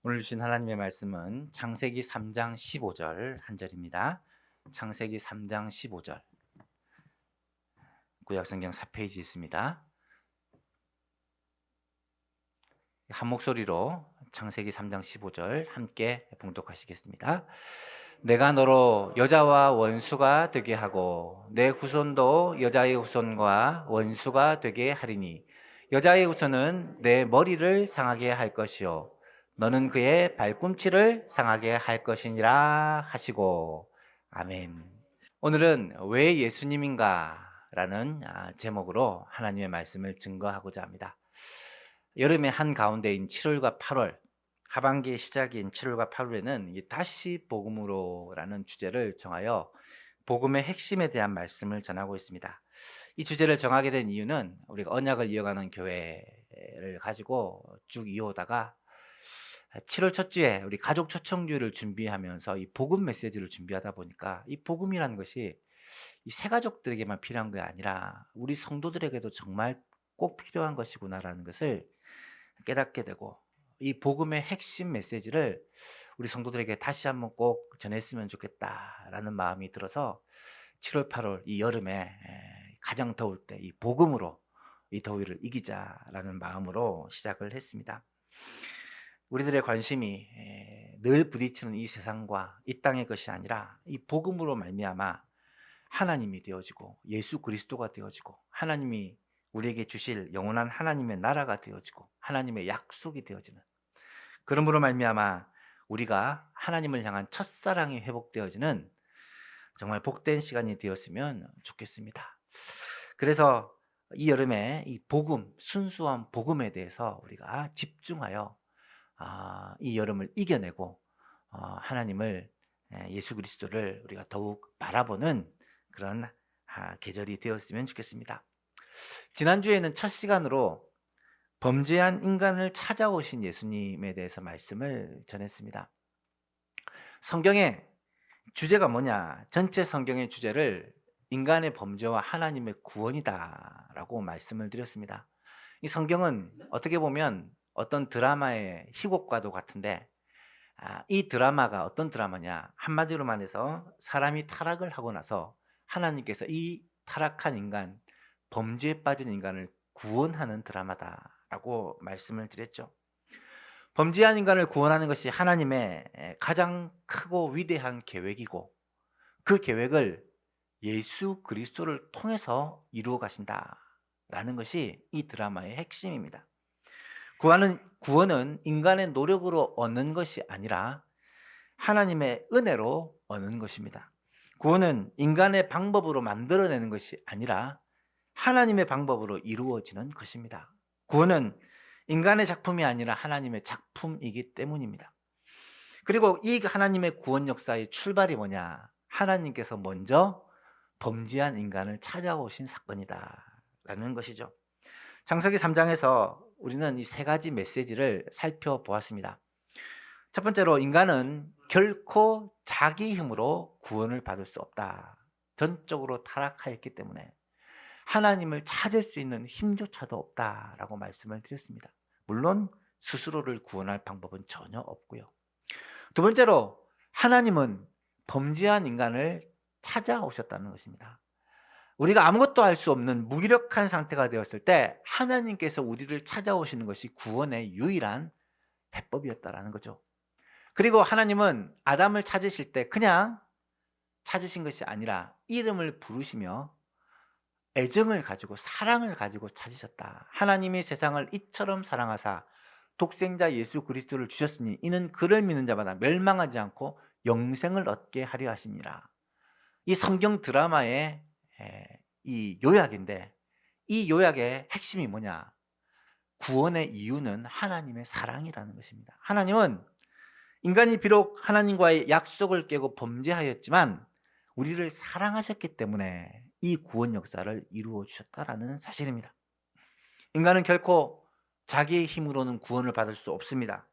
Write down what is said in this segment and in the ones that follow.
오늘 주신 하나님의 말씀은 창세기 3장 15절 한 절입니다. 창세기 3장 15절. 구약성경 4페이지 있습니다. 한 목소리로 창세기 3장 15절 함께 봉독하시겠습니다. 내가 너로 여자와 원수가 되게 하고 내 후손도 여자의 후손과 원수가 되게 하리니 여자의 후손은 내 머리를 상하게 할 것이요 너는 그의 발꿈치를 상하게 할 것이니라 하시고 아멘. 오늘은 왜 예수님인가 라는 제목으로 하나님의 말씀을 증거하고자 합니다. 여름의 한가운데인 7월과 8월, 하반기의 시작인 7월과 8월에는 다시 복음으로 라는 주제를 정하여 복음의 핵심에 대한 말씀을 전하고 있습니다. 이 주제를 정하게 된 이유는 우리가 언약을 이어가는 교회를 가지고 쭉 이어오다가 7월 첫 주에 우리 가족 초청주를 준비하면서 이 복음 메시지를 준비하다 보니까 이 복음이라는 것이 이 새가족들에게만 필요한 게 아니라 우리 성도들에게도 정말 꼭 필요한 것이구나라는 것을 깨닫게 되고 이 복음의 핵심 메시지를 우리 성도들에게 다시 한번 꼭 전했으면 좋겠다라는 마음이 들어서 7월, 8월 이 여름에 가장 더울 때 이 복음으로 이 더위를 이기자라는 마음으로 시작을 했습니다. 우리들의 관심이 늘 부딪히는 이 세상과 이 땅의 것이 아니라 이 복음으로 말미암아 하나님이 되어지고 예수 그리스도가 되어지고 하나님이 우리에게 주실 영원한 하나님의 나라가 되어지고 하나님의 약속이 되어지는 그러므로 말미암아 우리가 하나님을 향한 첫사랑이 회복되어지는 정말 복된 시간이 되었으면 좋겠습니다. 그래서 이 여름에 이 복음, 순수한 복음에 대해서 우리가 집중하여 이 여름을 이겨내고 하나님을 예수 그리스도를 우리가 더욱 바라보는 그런 계절이 되었으면 좋겠습니다. 지난주에는 첫 시간으로 범죄한 인간을 찾아오신 예수님에 대해서 말씀을 전했습니다. 성경의 주제가 뭐냐? 전체 성경의 주제를 인간의 범죄와 하나님의 구원이다라고 말씀을 드렸습니다. 이 성경은 어떻게 보면 어떤 드라마의 희곡과도 같은데 이 드라마가 어떤 드라마냐? 한마디로 말해서 사람이 타락을 하고 나서 하나님께서 이 타락한 인간, 범죄에 빠진 인간을 구원하는 드라마다라고 말씀을 드렸죠. 범죄한 인간을 구원하는 것이 하나님의 가장 크고 위대한 계획이고 그 계획을 예수 그리스도를 통해서 이루어 가신다라는 것이 이 드라마의 핵심입니다. 구원은 인간의 노력으로 얻는 것이 아니라 하나님의 은혜로 얻는 것입니다. 구원은 인간의 방법으로 만들어내는 것이 아니라 하나님의 방법으로 이루어지는 것입니다. 구원은 인간의 작품이 아니라 하나님의 작품이기 때문입니다. 그리고 이 하나님의 구원 역사의 출발이 뭐냐? 하나님께서 먼저 범죄한 인간을 찾아오신 사건이다라는 것이죠. 창세기 3장에서 우리는 이 세 가지 메시지를 살펴보았습니다. 첫 번째로 인간은 결코 자기 힘으로 구원을 받을 수 없다. 전적으로 타락하였기 때문에 하나님을 찾을 수 있는 힘조차도 없다라고 말씀을 드렸습니다. 물론 스스로를 구원할 방법은 전혀 없고요. 두 번째로 하나님은 범죄한 인간을 찾아오셨다는 것입니다. 우리가 아무것도 할 수 없는 무기력한 상태가 되었을 때 하나님께서 우리를 찾아오시는 것이 구원의 유일한 해법이었다라는 거죠. 그리고 하나님은 아담을 찾으실 때 그냥 찾으신 것이 아니라 이름을 부르시며 애정을 가지고 사랑을 가지고 찾으셨다. 하나님이 세상을 이처럼 사랑하사 독생자 예수 그리스도를 주셨으니 이는 그를 믿는 자마다 멸망하지 않고 영생을 얻게 하려 하심이라. 이 성경 드라마의 이 요약인데 이 요약의 핵심이 뭐냐? 구원의 이유는 하나님의 사랑이라는 것입니다. 하나님은 인간이 비록 하나님과의 약속을 깨고 범죄하였지만 우리를 사랑하셨기 때문에 이 구원 역사를 이루어 주셨다라는 사실입니다. 인간은 결코 자기의 힘으로는 구원을 받을 수 없습니다.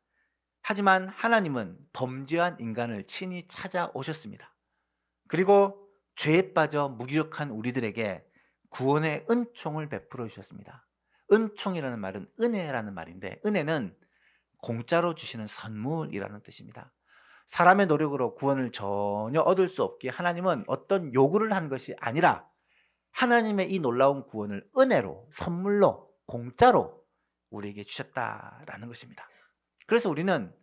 하지만 하나님은 범죄한 인간을 친히 찾아오셨습니다. 그리고 죄에 빠져 무기력한 우리들에게 구원의 은총을 베풀어 주셨습니다. 은총이라는 말은 은혜라는 말인데 은혜는 공짜로 주시는 선물이라는 뜻입니다. 사람의 노력으로 구원을 전혀 얻을 수 없기에 하나님은 어떤 요구를 한 것이 아니라 하나님의 이 놀라운 구원을 은혜로, 선물로, 공짜로 우리에게 주셨다라는 것입니다. 그래서 우리는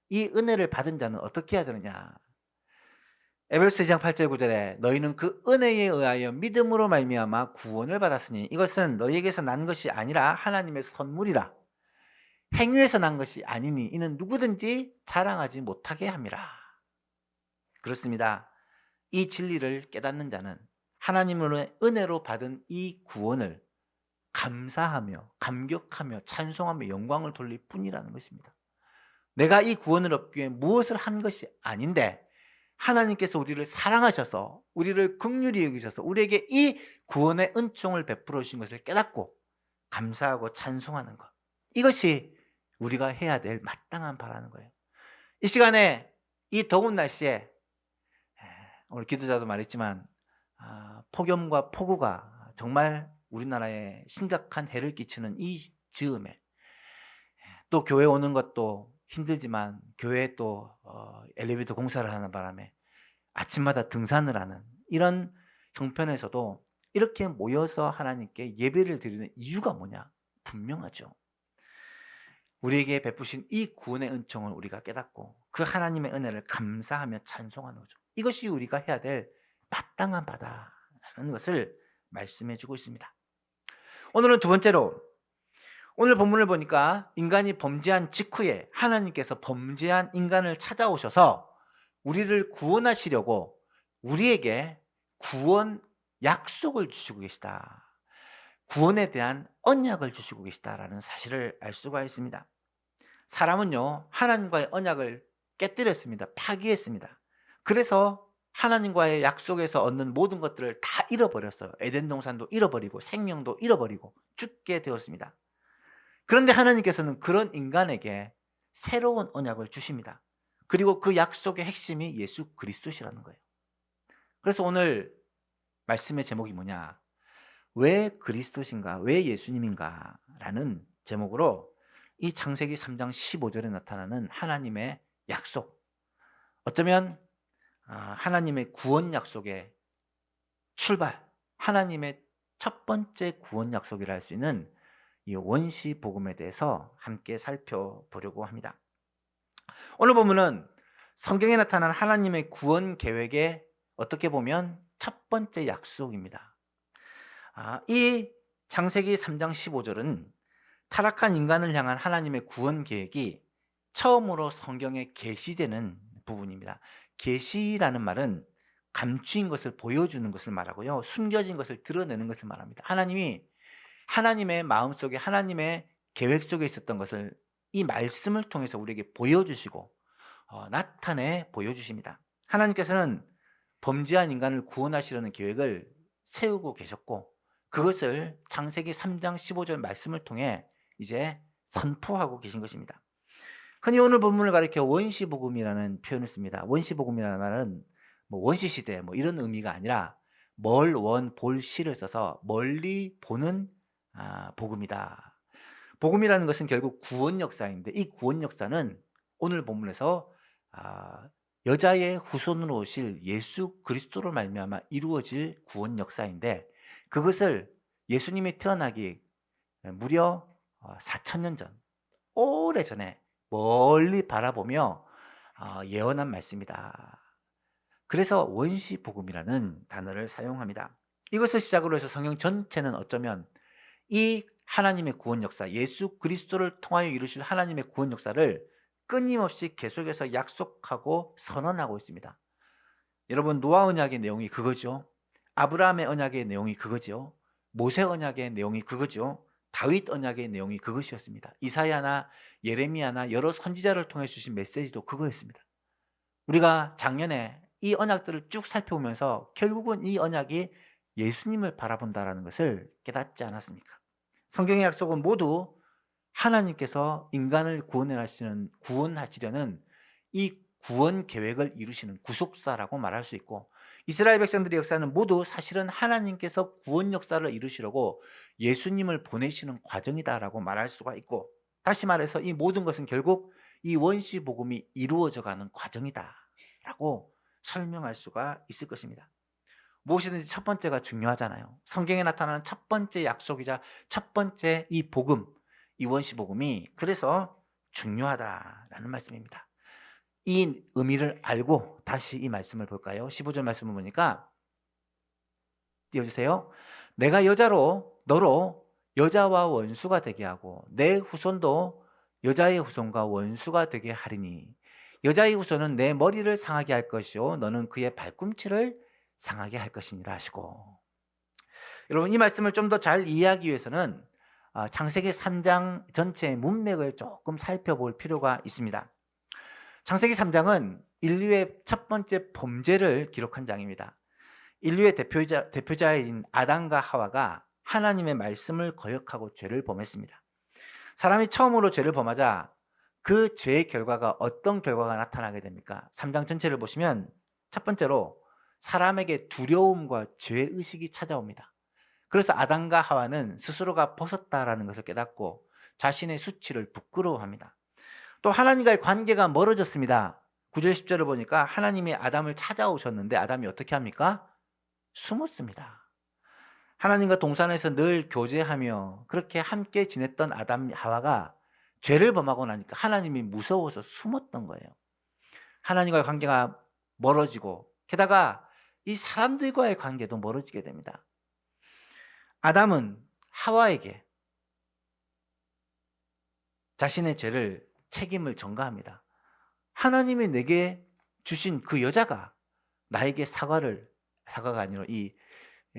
이 은혜를 받은 자는 어떻게 해야 되느냐? 에베소서 2장 8절 9절에 너희는 그 은혜에 의하여 믿음으로 말미암아 구원을 받았으니 이것은 너희에게서 난 것이 아니라 하나님의 선물이라. 행위에서 난 것이 아니니 이는 누구든지 자랑하지 못하게 함이라. 그렇습니다. 이 진리를 깨닫는 자는 하나님의 은혜로 받은 이 구원을 감사하며 감격하며 찬송하며 영광을 돌릴 뿐이라는 것입니다. 내가 이 구원을 얻기 위해 무엇을 한 것이 아닌데 하나님께서 우리를 사랑하셔서 우리를 긍휼히 여기셔서 우리에게 이 구원의 은총을 베풀어 주신 것을 깨닫고 감사하고 찬송하는 것, 이것이 우리가 해야 될 마땅한 바라는 거예요. 이 시간에 이 더운 날씨에 오늘 기도자도 말했지만 폭염과 폭우가 정말 우리나라에 심각한 해를 끼치는 이 즈음에 또 교회 오는 것도 힘들지만 교회에 또 엘리베이터 공사를 하는 바람에 아침마다 등산을 하는 이런 형편에서도 이렇게 모여서 하나님께 예배를 드리는 이유가 뭐냐? 분명하죠. 우리에게 베푸신 이 구원의 은총을 우리가 깨닫고 그 하나님의 은혜를 감사하며 찬송하는 거죠. 이것이 우리가 해야 될 마땅한 바다라는 것을 말씀해 주고 있습니다. 오늘은 두 번째로, 오늘 본문을 보니까 인간이 범죄한 직후에 하나님께서 범죄한 인간을 찾아오셔서 우리를 구원하시려고 우리에게 구원 약속을 주시고 계시다. 구원에 대한 언약을 주시고 계시다라는 사실을 알 수가 있습니다. 사람은요, 하나님과의 언약을 깨뜨렸습니다. 파기했습니다. 그래서 하나님과의 약속에서 얻는 모든 것들을 다 잃어버렸어요. 에덴 동산도 잃어버리고 생명도 잃어버리고 죽게 되었습니다. 그런데 하나님께서는 그런 인간에게 새로운 언약을 주십니다. 그리고 그 약속의 핵심이 예수 그리스도시라는 거예요. 그래서 오늘 말씀의 제목이 뭐냐? 왜 그리스도신가? 왜 예수님인가? 라는 제목으로 이 창세기 3장 15절에 나타나는 하나님의 약속, 어쩌면 하나님의 구원 약속의 출발, 하나님의 첫 번째 구원 약속이라 할 수 있는 이 원시 복음에 대해서 함께 살펴보려고 합니다. 오늘 본문은 성경에 나타난 하나님의 구원 계획의 어떻게 보면 첫 번째 약속입니다. 이 창세기 3장 15절은 타락한 인간을 향한 하나님의 구원 계획이 처음으로 성경에 계시되는 부분입니다. 계시라는 말은 감추인 것을 보여주는 것을 말하고요, 숨겨진 것을 드러내는 것을 말합니다. 하나님이 하나님의 마음속에 하나님의 계획 속에 있었던 것을 이 말씀을 통해서 우리에게 보여주시고 나타내 보여주십니다. 하나님께서는 범죄한 인간을 구원하시려는 계획을 세우고 계셨고 그것을 창세기 3장 15절 말씀을 통해 이제 선포하고 계신 것입니다. 흔히 오늘 본문을 가리켜 원시복음이라는 표현을 씁니다. 원시복음이라는 말은 원시시대 이런 의미가 아니라 멀원 볼시를 써서 멀리 보는 복음이다. 복음이라는 것은 결국 구원 역사인데 이 구원 역사는 오늘 본문에서 여자의 후손으로 오실 예수 그리스도로 말미암아 이루어질 구원 역사인데 그것을 예수님이 태어나기 무려 4,000년 전, 오래전에 멀리 바라보며 예언한 말씀이다. 그래서 원시복음이라는 단어를 사용합니다. 이것을 시작으로 해서 성경 전체는 어쩌면 이 하나님의 구원 역사, 예수 그리스도를 통하여 이루실 하나님의 구원 역사를 끊임없이 계속해서 약속하고 선언하고 있습니다. 여러분, 노아 언약의 내용이 그거죠. 아브라함의 언약의 내용이 그거죠. 모세 언약의 내용이 그거죠. 다윗 언약의 내용이 그것이었습니다. 이사야나 예레미야나 여러 선지자를 통해 주신 메시지도 그거였습니다. 우리가 작년에 이 언약들을 쭉 살펴보면서 결국은 이 언약이 예수님을 바라본다라는 것을 깨닫지 않았습니까? 성경의 약속은 모두 하나님께서 인간을 구원하시려는 이 구원 계획을 이루시는 구속사라고 말할 수 있고, 이스라엘 백성들의 역사는 모두 사실은 하나님께서 구원 역사를 이루시려고 예수님을 보내시는 과정이다라고 말할 수가 있고, 다시 말해서 이 모든 것은 결국 이 원시 복음이 이루어져가는 과정이다라고 설명할 수가 있을 것입니다. 무엇이든지 첫 번째가 중요하잖아요. 성경에 나타나는 첫 번째 약속이자 첫 번째 이 복음, 이 원시 복음이 그래서 중요하다라는 말씀입니다. 이 의미를 알고 다시 이 말씀을 볼까요? 15절 말씀을 보니까 띄워주세요. 내가 너로 여자와 원수가 되게 하고 내 후손도 여자의 후손과 원수가 되게 하리니 여자의 후손은 내 머리를 상하게 할 것이요 너는 그의 발꿈치를 상하게 할 것이니라 하시고, 여러분 이 말씀을 좀 더 잘 이해하기 위해서는 창세기 3장 전체의 문맥을 조금 살펴볼 필요가 있습니다. 창세기 3장은 인류의 첫 번째 범죄를 기록한 장입니다. 인류의 대표자인 아담과 하와가 하나님의 말씀을 거역하고 죄를 범했습니다. 사람이 처음으로 죄를 범하자 그 죄의 결과가 어떤 결과가 나타나게 됩니까? 3장 전체를 보시면 첫 번째로 사람에게 두려움과 죄의식이 찾아옵니다. 그래서 아담과 하와는 스스로가 벗었다라는 것을 깨닫고 자신의 수치를 부끄러워합니다. 또 하나님과의 관계가 멀어졌습니다. 9절 10절을 보니까 하나님이 아담을 찾아오셨는데 아담이 어떻게 합니까? 숨었습니다. 하나님과 동산에서 늘 교제하며 그렇게 함께 지냈던 아담 하와가 죄를 범하고 나니까 하나님이 무서워서 숨었던 거예요. 하나님과의 관계가 멀어지고 게다가 이 사람들과의 관계도 멀어지게 됩니다. 아담은 하와에게 자신의 죄를 책임을 전가합니다. 하나님이 내게 주신 그 여자가 나에게 사과가 아니라 이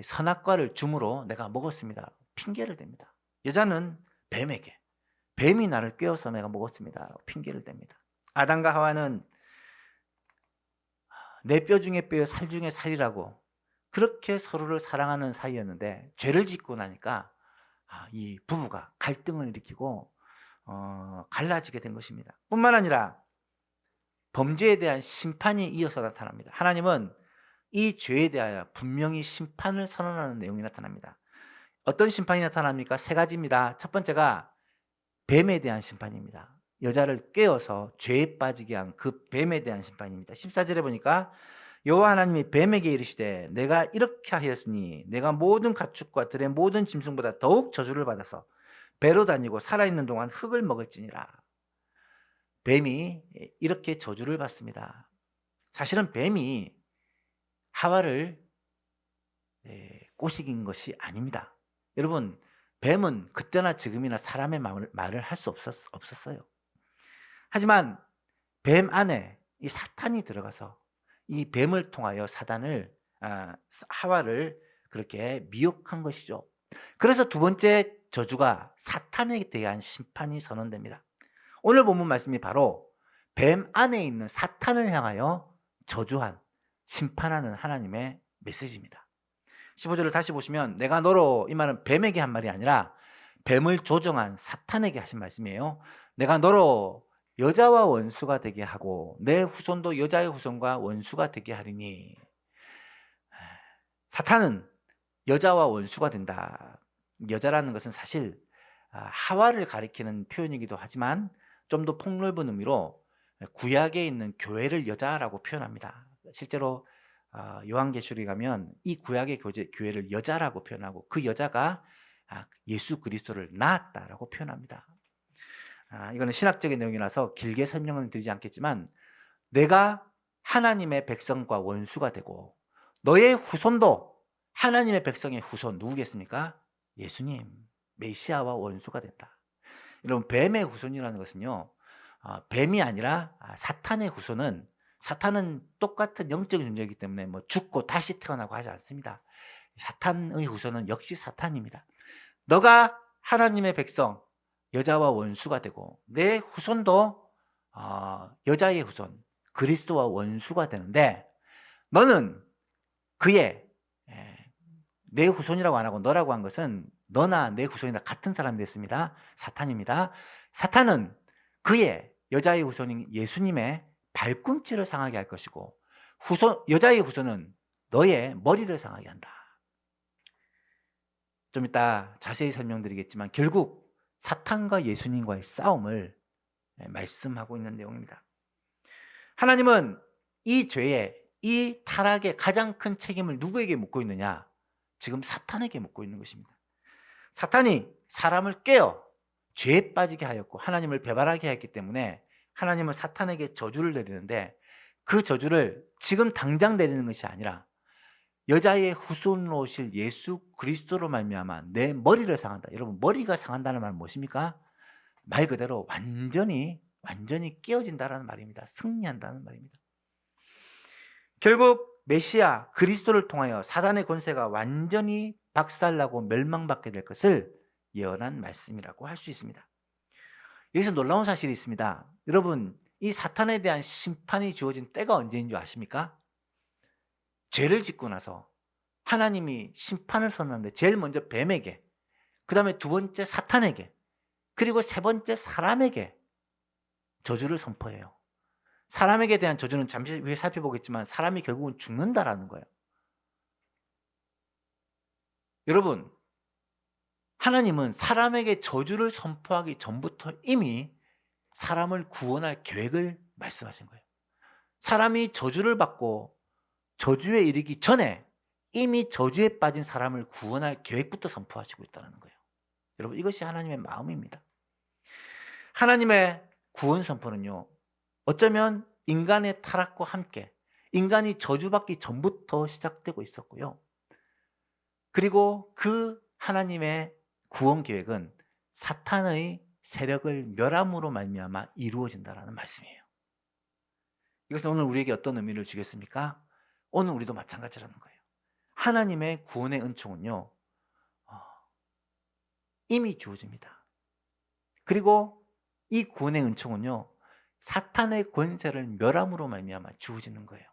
선악과를 줌으로 내가 먹었습니다. 핑계를 댑니다. 여자는 뱀이 나를 꿰어서 내가 먹었습니다. 핑계를 댑니다. 아담과 하와는 내 뼈 중에 뼈, 살 중에 살이라고 그렇게 서로를 사랑하는 사이였는데 죄를 짓고 나니까 이 부부가 갈등을 일으키고 갈라지게 된 것입니다. 뿐만 아니라 범죄에 대한 심판이 이어서 나타납니다. 하나님은 이 죄에 대하여 분명히 심판을 선언하는 내용이 나타납니다. 어떤 심판이 나타납니까? 세 가지입니다. 첫 번째가 뱀에 대한 심판입니다. 여자를 꿰어서 죄에 빠지게 한 그 뱀에 대한 심판입니다. 14절에 보니까 여호와 하나님이 뱀에게 이르시되 내가 이렇게 하였으니 내가 모든 가축과 들의 모든 짐승보다 더욱 저주를 받아서 배로 다니고 살아있는 동안 흙을 먹을지니라. 뱀이 이렇게 저주를 받습니다. 사실은 뱀이 하와를 꼬시긴 것이 아닙니다. 여러분 뱀은 그때나 지금이나 사람의 말을 할 수 없었어요. 하지만 뱀 안에 이 사탄이 들어가서 이 뱀을 통하여 하와를 그렇게 미혹한 것이죠. 그래서 두 번째 저주가 사탄에 대한 심판이 선언됩니다. 오늘 본문 말씀이 바로 뱀 안에 있는 사탄을 향하여 저주한 심판하는 하나님의 메시지입니다. 15절을 다시 보시면 내가 너로, 이 말은 뱀에게 한 말이 아니라 뱀을 조종한 사탄에게 하신 말씀이에요. 내가 너로 여자와 원수가 되게 하고 내 후손도 여자의 후손과 원수가 되게 하리니. 사탄은 여자와 원수가 된다. 여자라는 것은 사실 하와를 가리키는 표현이기도 하지만 좀 더 폭넓은 의미로 구약에 있는 교회를 여자라고 표현합니다. 실제로 요한계시록에 가면 이 구약의 교회를 여자라고 표현하고 그 여자가 예수 그리스도를 낳았다라고 표현합니다. 이거는 신학적인 내용이라서 길게 설명은 드리지 않겠지만 내가 하나님의 백성과 원수가 되고 너의 후손도 하나님의 백성의 후손 누구겠습니까? 예수님, 메시아와 원수가 된다. 여러분 뱀의 후손이라는 것은요, 뱀이 아니라 사탄의 후손은, 사탄은 똑같은 영적인 존재이기 때문에 뭐 죽고 다시 태어나고 하지 않습니다. 사탄의 후손은 역시 사탄입니다. 너가 하나님의 백성 여자와 원수가 되고 내 후손도 여자의 후손 그리스도와 원수가 되는데 너는 내 후손이라고 안 하고 너라고 한 것은 너나 내 후손이나 같은 사람이 됐습니다. 사탄입니다. 사탄은 그의 여자의 후손인 예수님의 발꿈치를 상하게 할 것이고 여자의 후손은 너의 머리를 상하게 한다. 좀 이따 자세히 설명드리겠지만 결국 사탄과 예수님과의 싸움을 말씀하고 있는 내용입니다. 하나님은 이 죄에, 이 타락의 가장 큰 책임을 누구에게 묻고 있느냐? 지금 사탄에게 묻고 있는 것입니다. 사탄이 사람을 깨어 죄에 빠지게 하였고 하나님을 배반하게 했기 때문에 하나님은 사탄에게 저주를 내리는데, 그 저주를 지금 당장 내리는 것이 아니라 여자의 후손으로 오실 예수 그리스도로 말미암아 내 머리를 상한다. 여러분, 머리가 상한다는 말은 무엇입니까? 말 그대로 완전히 깨어진다라는 말입니다. 승리한다는 말입니다. 결국 메시아 그리스도를 통하여 사단의 권세가 완전히 박살나고 멸망받게 될 것을 예언한 말씀이라고 할 수 있습니다. 여기서 놀라운 사실이 있습니다. 여러분, 이 사탄에 대한 심판이 주어진 때가 언제인 줄 아십니까? 죄를 짓고 나서 하나님이 심판을 선언하는데 제일 먼저 뱀에게, 그 다음에 두 번째 사탄에게, 그리고 세 번째 사람에게 저주를 선포해요. 사람에게 대한 저주는 잠시 후에 살펴보겠지만 사람이 결국은 죽는다라는 거예요. 여러분, 하나님은 사람에게 저주를 선포하기 전부터 이미 사람을 구원할 계획을 말씀하신 거예요. 사람이 저주를 받고 저주에 이르기 전에 이미 저주에 빠진 사람을 구원할 계획부터 선포하시고 있다는 거예요. 여러분, 이것이 하나님의 마음입니다. 하나님의 구원 선포는요, 어쩌면 인간의 타락과 함께 인간이 저주받기 전부터 시작되고 있었고요. 그리고 그 하나님의 구원 계획은 사탄의 세력을 멸함으로 말미암아 이루어진다라는 말씀이에요. 이것은 오늘 우리에게 어떤 의미를 주겠습니까? 오늘 우리도 마찬가지라는 거예요. 하나님의 구원의 은총은요, 이미 주어집니다. 그리고 이 구원의 은총은요, 사탄의 권세를 멸함으로 말미암아 주어지는 거예요.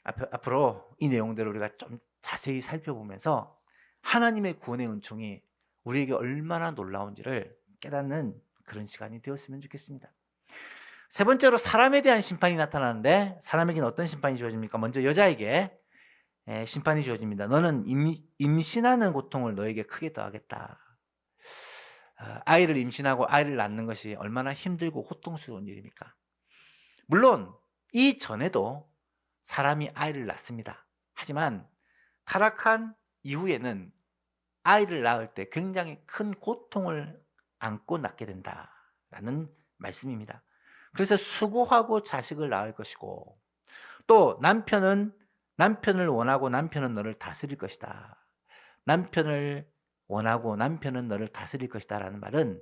앞으로 이 내용들을 우리가 좀 자세히 살펴보면서 하나님의 구원의 은총이 우리에게 얼마나 놀라운지를 깨닫는 그런 시간이 되었으면 좋겠습니다. 세 번째로 사람에 대한 심판이 나타나는데, 사람에게는 어떤 심판이 주어집니까? 먼저 여자에게 심판이 주어집니다. 너는 임신하는 고통을 너에게 크게 더하겠다. 아이를 임신하고 아이를 낳는 것이 얼마나 힘들고 고통스러운 일입니까? 물론 이 전에도 사람이 아이를 낳습니다. 하지만 타락한 이후에는 아이를 낳을 때 굉장히 큰 고통을 안고 낳게 된다라는 말씀입니다. 그래서 수고하고 자식을 낳을 것이고, 또 남편을 원하고 남편은 너를 다스릴 것이다. 남편을 원하고 남편은 너를 다스릴 것이다 라는 말은,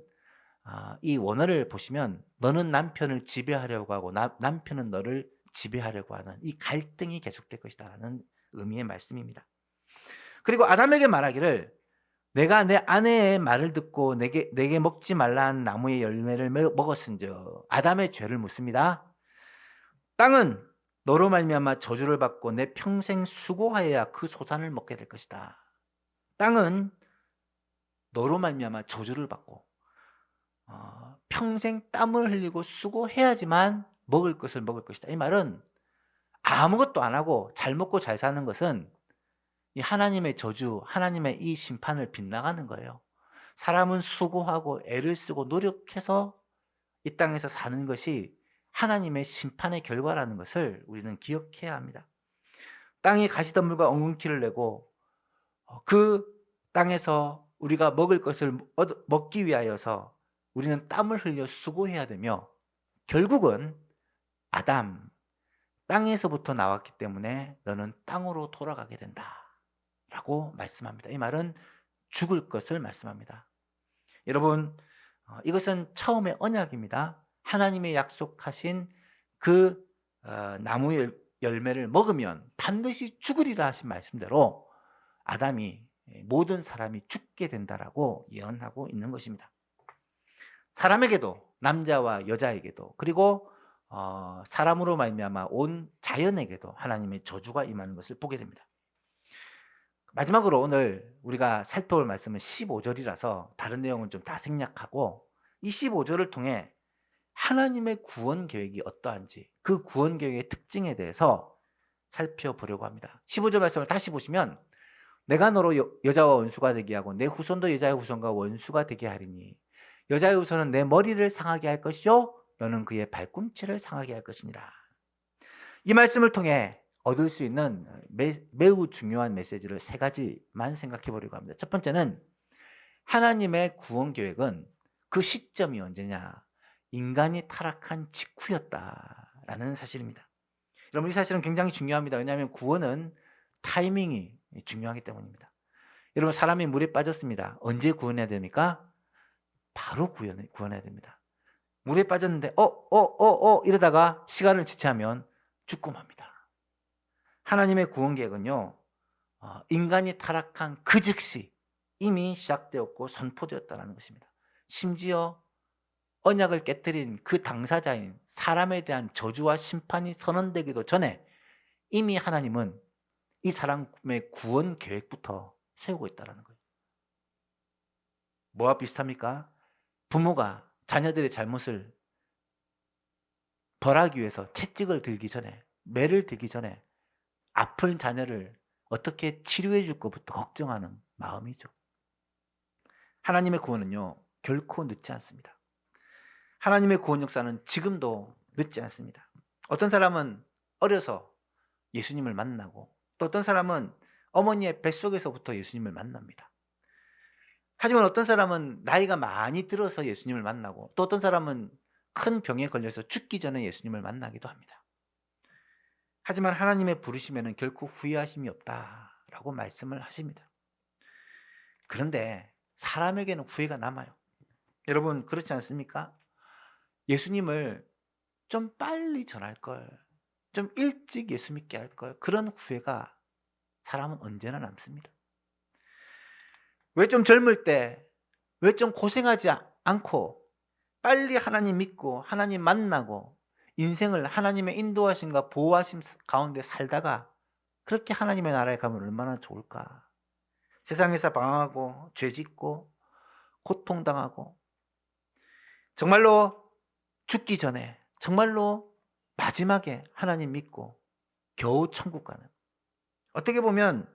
이 원어를 보시면 너는 남편을 지배하려고 하고 남편은 너를 지배하려고 하는 이 갈등이 계속될 것이다 라는 의미의 말씀입니다. 그리고 아담에게 말하기를, 내가 내 아내의 말을 듣고 내게 먹지 말라 한 나무의 열매를 먹었은즉, 아담의 죄를 묻습니다. 땅은 너로 말미암아 저주를 받고 내 평생 수고하여야 그 소산을 먹게 될 것이다. 땅은 너로 말미암아 저주를 받고 평생 땀을 흘리고 수고해야지만 먹을 것을 먹을 것이다. 이 말은 아무것도 안 하고 잘 먹고 잘 사는 것은 이 하나님의 저주, 하나님의 이 심판을 빗나가는 거예요. 사람은 수고하고 애를 쓰고 노력해서 이 땅에서 사는 것이 하나님의 심판의 결과라는 것을 우리는 기억해야 합니다. 땅이 가시덤불과 엉겅퀴를 내고 그 땅에서 우리가 먹을 것을 먹기 위하여서 우리는 땀을 흘려 수고해야 되며, 결국은 아담, 땅에서부터 나왔기 때문에 너는 땅으로 돌아가게 된다 라고 말씀합니다. 이 말은 죽을 것을 말씀합니다. 여러분, 이것은 처음의 언약입니다. 하나님의 약속하신 그 나무의 열매를 먹으면 반드시 죽으리라 하신 말씀대로 아담이, 모든 사람이 죽게 된다라고 예언하고 있는 것입니다. 사람에게도, 남자와 여자에게도, 그리고 사람으로 말미암아 온 자연에게도 하나님의 저주가 임하는 것을 보게 됩니다. 마지막으로 오늘 우리가 살펴볼 말씀은 15절이라서 다른 내용은 좀 다 생략하고, 이 15절을 통해 하나님의 구원 계획이 어떠한지, 그 구원 계획의 특징에 대해서 살펴보려고 합니다. 15절 말씀을 다시 보시면, 내가 너로 여자와 원수가 되게 하고 내 후손도 여자의 후손과 원수가 되게 하리니 여자의 후손은 내 머리를 상하게 할 것이요 너는 그의 발꿈치를 상하게 할 것이니라. 이 말씀을 통해 얻을 수 있는 매우 중요한 메시지를 세 가지만 생각해 보려고 합니다. 첫 번째는 하나님의 구원 계획은 그 시점이 언제냐? 인간이 타락한 직후였다라는 사실입니다. 여러분, 이 사실은 굉장히 중요합니다. 왜냐하면 구원은 타이밍이 중요하기 때문입니다. 여러분, 사람이 물에 빠졌습니다. 언제 구원해야 됩니까? 바로 구원해야 됩니다. 물에 빠졌는데 이러다가 시간을 지체하면 죽고 맙니다. 하나님의 구원 계획은요, 인간이 타락한 그 즉시 이미 시작되었고 선포되었다는 것입니다. 심지어 언약을 깨뜨린 그 당사자인 사람에 대한 저주와 심판이 선언되기도 전에 이미 하나님은 이 사람의 구원 계획부터 세우고 있다는 거예요. 뭐와 비슷합니까? 부모가 자녀들의 잘못을 벌하기 위해서 채찍을 들기 전에, 매를 들기 전에 아픈 자녀를 어떻게 치료해 줄 것부터 걱정하는 마음이죠. 하나님의 구원은요, 결코 늦지 않습니다. 하나님의 구원 역사는 지금도 늦지 않습니다. 어떤 사람은 어려서 예수님을 만나고 또 어떤 사람은 어머니의 뱃속에서부터 예수님을 만납니다. 하지만 어떤 사람은 나이가 많이 들어서 예수님을 만나고 또 어떤 사람은 큰 병에 걸려서 죽기 전에 예수님을 만나기도 합니다. 하지만 하나님의 부르심에는 결코 후회하심이 없다라고 말씀을 하십니다. 그런데 사람에게는 후회가 남아요. 여러분, 그렇지 않습니까? 예수님을 좀 빨리 전할 걸, 좀 일찍 예수 믿게 할 걸, 그런 후회가 사람은 언제나 남습니다. 왜 좀 젊을 때, 왜 좀 고생하지 않고 빨리 하나님 믿고 하나님 만나고 인생을 하나님의 인도하심과 보호하심 가운데 살다가 그렇게 하나님의 나라에 가면 얼마나 좋을까? 세상에서 방황하고 죄짓고 고통당하고 정말로 죽기 전에 정말로 마지막에 하나님 믿고 겨우 천국 가는, 어떻게 보면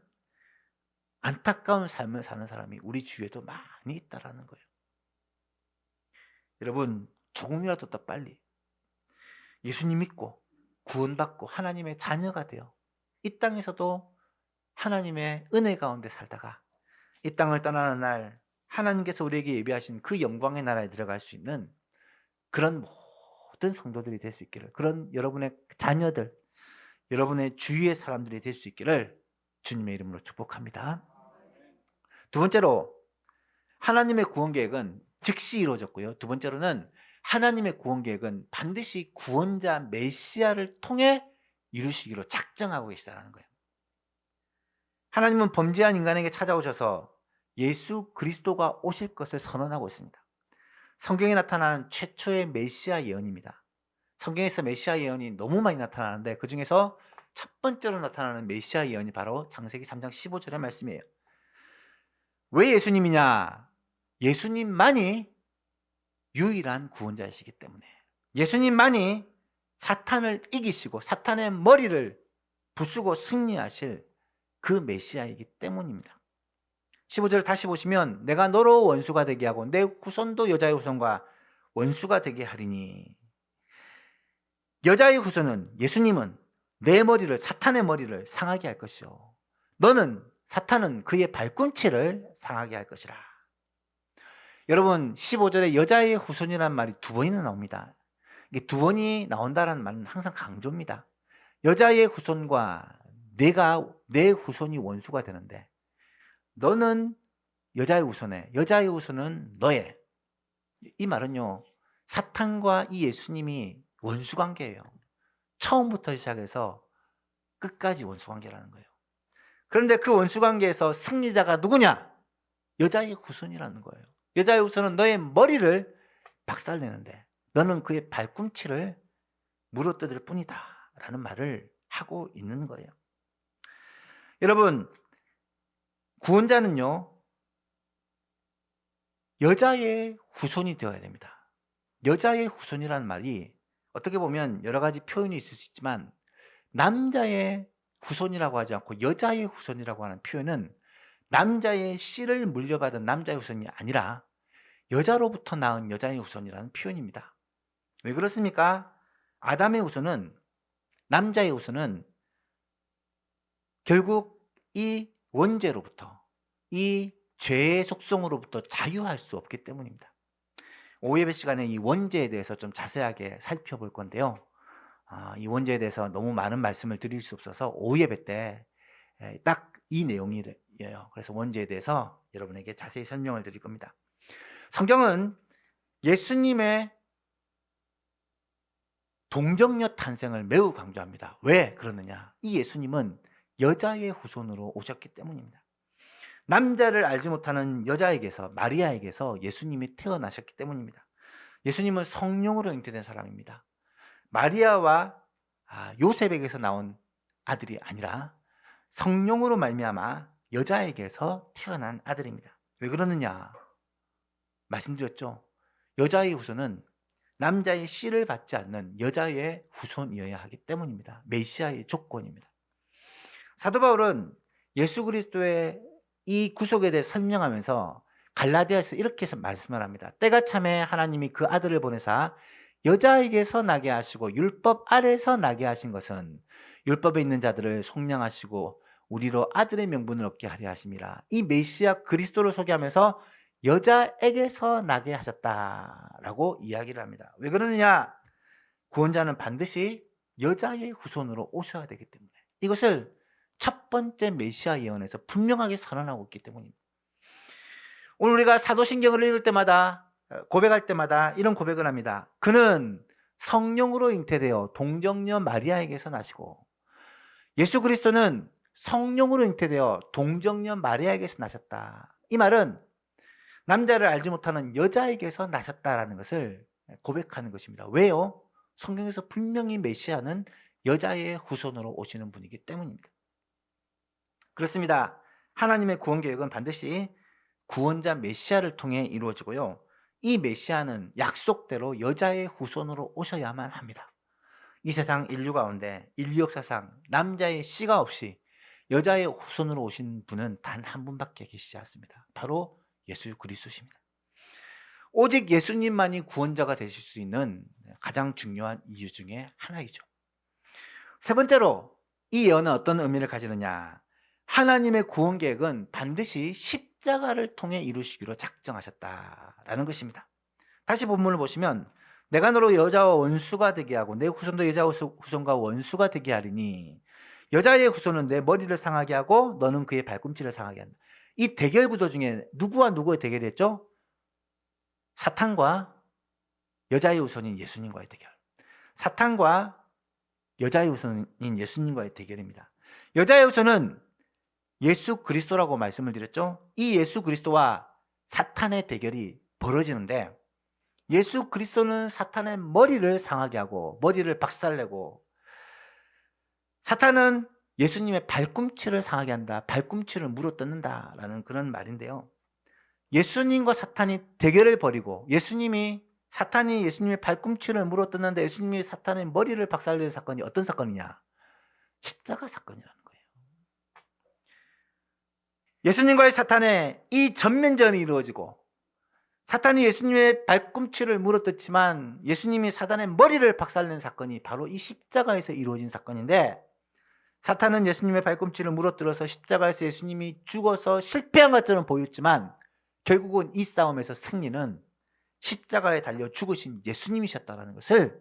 안타까운 삶을 사는 사람이 우리 주위에도 많이 있다라는 거예요. 여러분, 조금이라도 더 빨리 예수님 믿고 구원받고 하나님의 자녀가 되어 이 땅에서도 하나님의 은혜 가운데 살다가 이 땅을 떠나는 날 하나님께서 우리에게 예비하신 그 영광의 나라에 들어갈 수 있는 그런 모든 성도들이 될 수 있기를, 그런 여러분의 자녀들, 여러분의 주위의 사람들이 될 수 있기를 주님의 이름으로 축복합니다. 두 번째로, 하나님의 구원 계획은 즉시 이루어졌고요. 두 번째로는 하나님의 구원 계획은 반드시 구원자 메시아를 통해 이루시기로 작정하고 계시다는 거예요. 하나님은 범죄한 인간에게 찾아오셔서 예수 그리스도가 오실 것을 선언하고 있습니다. 성경에 나타나는 최초의 메시아 예언입니다. 성경에서 메시아 예언이 너무 많이 나타나는데 그 중에서 첫 번째로 나타나는 메시아 예언이 바로 창세기 3장 15절의 말씀이에요. 왜 예수님이냐? 예수님만이 유일한 구원자이시기 때문에, 예수님만이 사탄을 이기시고 사탄의 머리를 부수고 승리하실 그 메시아이기 때문입니다. 15절 다시 보시면 내가 너로 원수가 되게 하고 내 후손도 여자의 후손과 원수가 되게 하리니, 여자의 후손은, 예수님은 내 머리를, 사탄의 머리를 상하게 할 것이요 너는, 사탄은 그의 발꿈치를 상하게 할 것이라. 여러분, 15절에 여자의 후손이라는 말이 두 번이나 나옵니다. 이게 두 번이 나온다는 말은 항상 강조입니다. 여자의 후손과 내 후손이 원수가 되는데 너는 여자의 후손에, 여자의 후손은 너의, 이 말은요, 사탄과 이 예수님이 원수 관계예요. 처음부터 시작해서 끝까지 원수 관계라는 거예요. 그런데 그 원수 관계에서 승리자가 누구냐? 여자의 후손이라는 거예요. 여자의 후손은 너의 머리를 박살내는데 너는 그의 발꿈치를 물어뜯을 뿐이다 라는 말을 하고 있는 거예요. 여러분, 구원자는요, 여자의 후손이 되어야 됩니다. 여자의 후손이라는 말이 어떻게 보면 여러 가지 표현이 있을 수 있지만 남자의 후손이라고 하지 않고 여자의 후손이라고 하는 표현은 남자의 씨를 물려받은 남자의 후손이 아니라 여자로부터 낳은 여자의 후손이라는 표현입니다. 왜 그렇습니까? 아담의 후손은, 남자의 후손은 결국 이 원죄로부터, 이 죄의 속성으로부터 자유할 수 없기 때문입니다. 5예배 시간에 이 원죄에 대해서 좀 자세하게 살펴볼 건데요. 이 원죄에 대해서 너무 많은 말씀을 드릴 수 없어서 5예배 때 딱 이 내용이에요. 그래서 원죄에 대해서 여러분에게 자세히 설명을 드릴 겁니다. 성경은 예수님의 동정녀 탄생을 매우 강조합니다. 왜 그러느냐? 이 예수님은 여자의 후손으로 오셨기 때문입니다. 남자를 알지 못하는 여자에게서, 마리아에게서 예수님이 태어나셨기 때문입니다. 예수님은 성령으로 잉태된 사람입니다. 마리아와 요셉에게서 나온 아들이 아니라 성령으로 말미암아 여자에게서 태어난 아들입니다. 왜 그러느냐? 말씀드렸죠. 여자의 후손은 남자의 씨를 받지 않는 여자의 후손이어야 하기 때문입니다. 메시아의 조건입니다. 사도 바울은 예수 그리스도의 이 구속에 대해 설명하면서 갈라디아에서 이렇게 말씀을 합니다. 때가 참에 하나님이 그 아들을 보내사 여자에게서 나게 하시고 율법 아래서 나게 하신 것은 율법에 있는 자들을 속량하시고 우리로 아들의 명분을 얻게 하려 하심이라. 이 메시아 그리스도를 소개하면서 여자에게서 나게 하셨다라고 이야기를 합니다. 왜 그러느냐? 구원자는 반드시 여자의 후손으로 오셔야 되기 때문에, 이것을 첫 번째 메시아 예언에서 분명하게 선언하고 있기 때문입니다. 오늘 우리가 사도신경을 읽을 때마다, 고백할 때마다 이런 고백을 합니다. 그는 성령으로 잉태되어 동정녀 마리아에게서 나시고, 예수 그리스도는 성령으로 잉태되어 동정녀 마리아에게서 나셨다. 이 말은 남자를 알지 못하는 여자에게서 나셨다라는 것을 고백하는 것입니다. 왜요? 성경에서 분명히 메시아는 여자의 후손으로 오시는 분이기 때문입니다. 그렇습니다. 하나님의 구원 계획은 반드시 구원자 메시아를 통해 이루어지고요. 이 메시아는 약속대로 여자의 후손으로 오셔야만 합니다. 이 세상 인류 가운데, 인류 역사상 남자의 씨가 없이 여자의 후손으로 오신 분은 단 한 분밖에 계시지 않습니다. 바로 예수 그리스도십니다. 오직 예수님만이 구원자가 되실 수 있는 가장 중요한 이유 중에 하나이죠. 세 번째로 이 예언은 어떤 의미를 가지느냐? 하나님의 구원 계획은 반드시 십자가를 통해 이루시기로 작정하셨다라는 것입니다. 다시 본문을 보시면 내가 너로 여자와 원수가 되게 하고 내 후손도 여자 후손과 원수가 되게 하리니 여자의 후손은 내 머리를 상하게 하고 너는 그의 발꿈치를 상하게 한다. 이 대결 구도 중에 누구와 누구의 대결이 었죠? 사탄과 여자의 후손인 예수님과의 대결. 사탄과 여자의 후손인 예수님과의 대결입니다. 여자의 후손은 예수 그리스도라고 말씀을 드렸죠. 이 예수 그리스도와 사탄의 대결이 벌어지는데, 예수 그리스도는 사탄의 머리를 상하게 하고 머리를 박살내고, 사탄은 예수님의 발꿈치를 상하게 한다, 발꿈치를 물어뜯는다라는 그런 말인데요. 예수님과 사탄이 대결을 벌이고 사탄이 예수님의 발꿈치를 물어뜯는데 예수님이 사탄의 머리를 박살내는 사건이 어떤 사건이냐? 십자가 사건이라는 거예요. 예수님과의 사탄의 이 전면전이 이루어지고, 사탄이 예수님의 발꿈치를 물어뜯지만 예수님이 사탄의 머리를 박살낸 사건이 바로 이 십자가에서 이루어진 사건인데, 사탄은 예수님의 발꿈치를 물어뜯어서 십자가에서 예수님이 죽어서 실패한 것처럼 보였지만 결국은 이 싸움에서 승리는 십자가에 달려 죽으신 예수님이셨다는 것을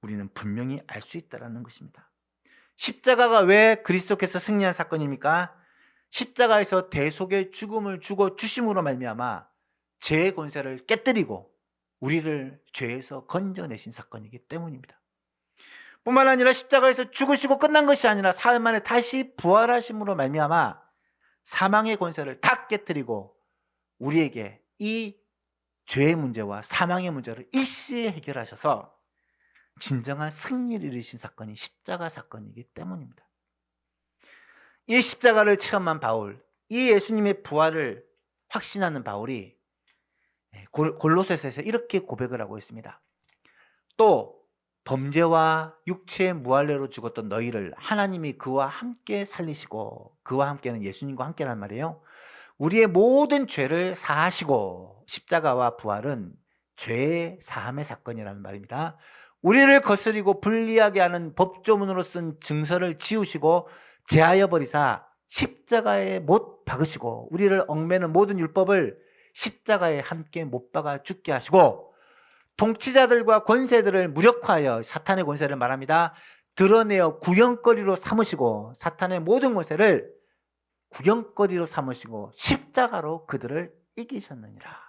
우리는 분명히 알 수 있다는 것입니다. 십자가가 왜 그리스도께서 승리한 사건입니까? 십자가에서 대속의 죽음을 주고 주심으로 말미암아 죄의 권세를 깨뜨리고 우리를 죄에서 건져내신 사건이기 때문입니다. 뿐만 아니라 십자가에서 죽으시고 끝난 것이 아니라 사흘 만에 다시 부활하심으로 말미암아 사망의 권세를 다 깨뜨리고 우리에게 이 죄의 문제와 사망의 문제를 일시에 해결하셔서 진정한 승리를 이루신 사건이 십자가 사건이기 때문입니다. 이 십자가를 체험한 바울, 이 예수님의 부활을 확신하는 바울이 골로새서에서 이렇게 고백을 하고 있습니다. 또 범죄와 육체의 무할례로 죽었던 너희를 하나님이 그와 함께 살리시고, 그와 함께는 예수님과 함께란 말이에요. 우리의 모든 죄를 사하시고, 십자가와 부활은 죄의 사함의 사건이라는 말입니다. 우리를 거스리고 불리하게 하는 법조문으로 쓴 증서를 지우시고 제하여 버리사 십자가에 못 박으시고, 우리를 얽매는 모든 율법을 십자가에 함께 못 박아 죽게 하시고, 통치자들과 권세들을 무력화하여, 사탄의 권세를 말합니다, 드러내어 구경거리로 삼으시고, 사탄의 모든 권세를 구경거리로 삼으시고 십자가로 그들을 이기셨느니라.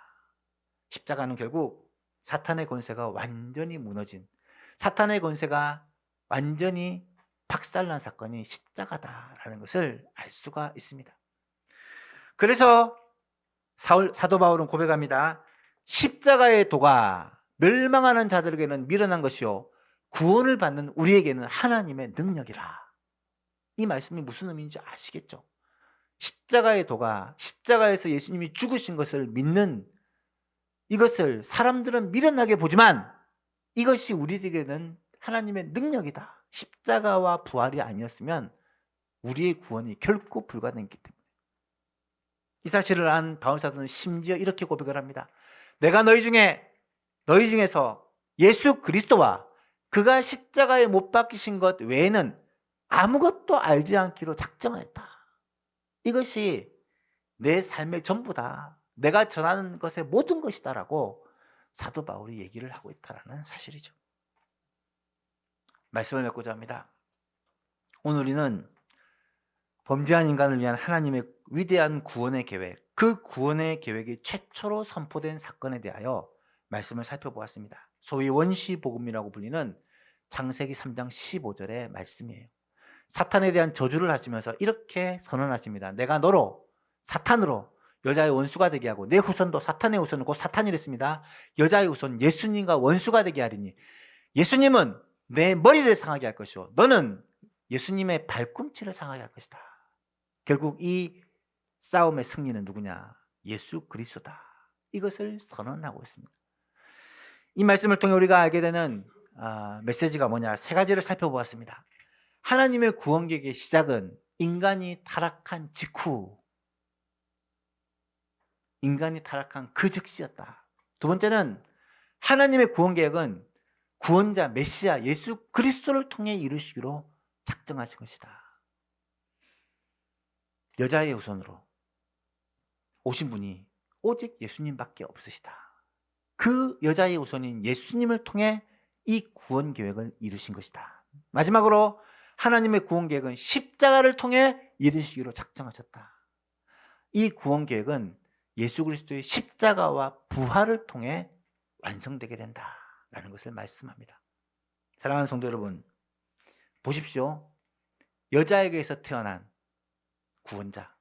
십자가는 결국 사탄의 권세가 완전히 무너진, 사탄의 권세가 완전히 박살난 사건이 십자가다라는 것을 알 수가 있습니다. 그래서 사도 바울은 고백합니다. 십자가의 도가 멸망하는 자들에게는 미련한 것이요 구원을 받는 우리에게는 하나님의 능력이라. 이 말씀이 무슨 의미인지 아시겠죠? 십자가의 도가, 십자가에서 예수님이 죽으신 것을 믿는 이것을 사람들은 미련하게 보지만 이것이 우리에게는 하나님의 능력이다. 십자가와 부활이 아니었으면 우리의 구원이 결코 불가능했기 때문에. 이 사실을 안 바울 사도는 심지어 이렇게 고백을 합니다. 내가 너희 중에서 예수 그리스도와 그가 십자가에 못 박히신 것 외에는 아무것도 알지 않기로 작정하였다. 이것이 내 삶의 전부다. 내가 전하는 것의 모든 것이다라고 사도 바울이 얘기를 하고 있다는 사실이죠. 말씀을 맺고자 합니다. 오늘 우리는 범죄한 인간을 위한 하나님의 위대한 구원의 계획, 그 구원의 계획이 최초로 선포된 사건에 대하여 말씀을 살펴보았습니다. 소위 원시복음이라고 불리는 창세기 3장 15절의 말씀이에요. 사탄에 대한 저주를 하시면서 이렇게 선언하십니다. 내가 너로 사탄으로 여자의 원수가 되게 하고 내 후손도 사탄의 후손은 곧 사탄이랬습니다. 여자의 후손 예수님과 원수가 되게 하리니 예수님은 내 머리를 상하게 할 것이요 너는 예수님의 발꿈치를 상하게 할 것이다. 결국 이 싸움의 승리는 누구냐? 예수 그리스도다. 이것을 선언하고 있습니다. 이 말씀을 통해 우리가 알게 되는 메시지가 뭐냐? 세 가지를 살펴보았습니다. 하나님의 구원 계획의 시작은 인간이 타락한 직후, 인간이 타락한 그 즉시였다. 두 번째는 하나님의 구원 계획은 구원자 메시아 예수 그리스도를 통해 이루시기로 작정하신 것이다. 여자의 후손으로 오신 분이 오직 예수님밖에 없으시다. 그 여자의 후손인 예수님을 통해 이 구원 계획을 이루신 것이다. 마지막으로 하나님의 구원 계획은 십자가를 통해 이루시기로 작정하셨다. 이 구원 계획은 예수 그리스도의 십자가와 부활을 통해 완성되게 된다라는 것을 말씀합니다. 사랑하는 성도 여러분, 보십시오. 여자에게서 태어난 구원자,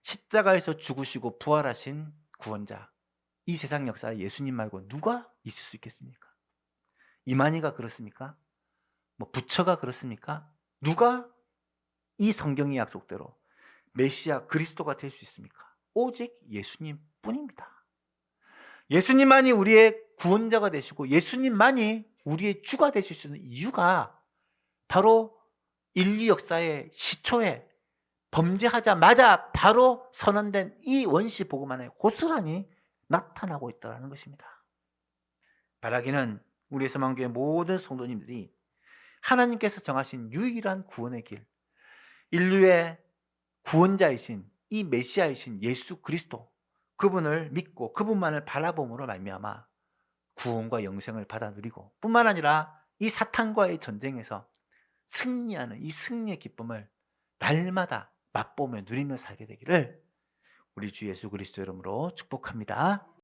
십자가에서 죽으시고 부활하신 구원자, 이 세상 역사에 예수님 말고 누가 있을 수 있겠습니까? 이만희가 그렇습니까? 부처가 그렇습니까? 누가 이 성경의 약속대로 메시아 그리스도가 될 수 있습니까? 오직 예수님 뿐입니다. 예수님만이 우리의 구원자가 되시고 예수님만이 우리의 주가 되실 수 있는 이유가 바로 인류 역사의 시초에 범죄하자마자 바로 선언된 이 원시 복음 안에 고스란히 나타나고 있다는 것입니다. 바라기는 우리 소망교회 모든 성도님들이 하나님께서 정하신 유일한 구원의 길, 인류의 구원자이신 이 메시아이신 예수 그리스도, 그분을 믿고 그분만을 바라봄으로 말미암아 구원과 영생을 받아 누리고 뿐만 아니라 이 사탄과의 전쟁에서 승리하는 이 승리의 기쁨을 날마다 맛보며 누리며 살게 되기를 우리 주 예수 그리스도 이름으로 축복합니다.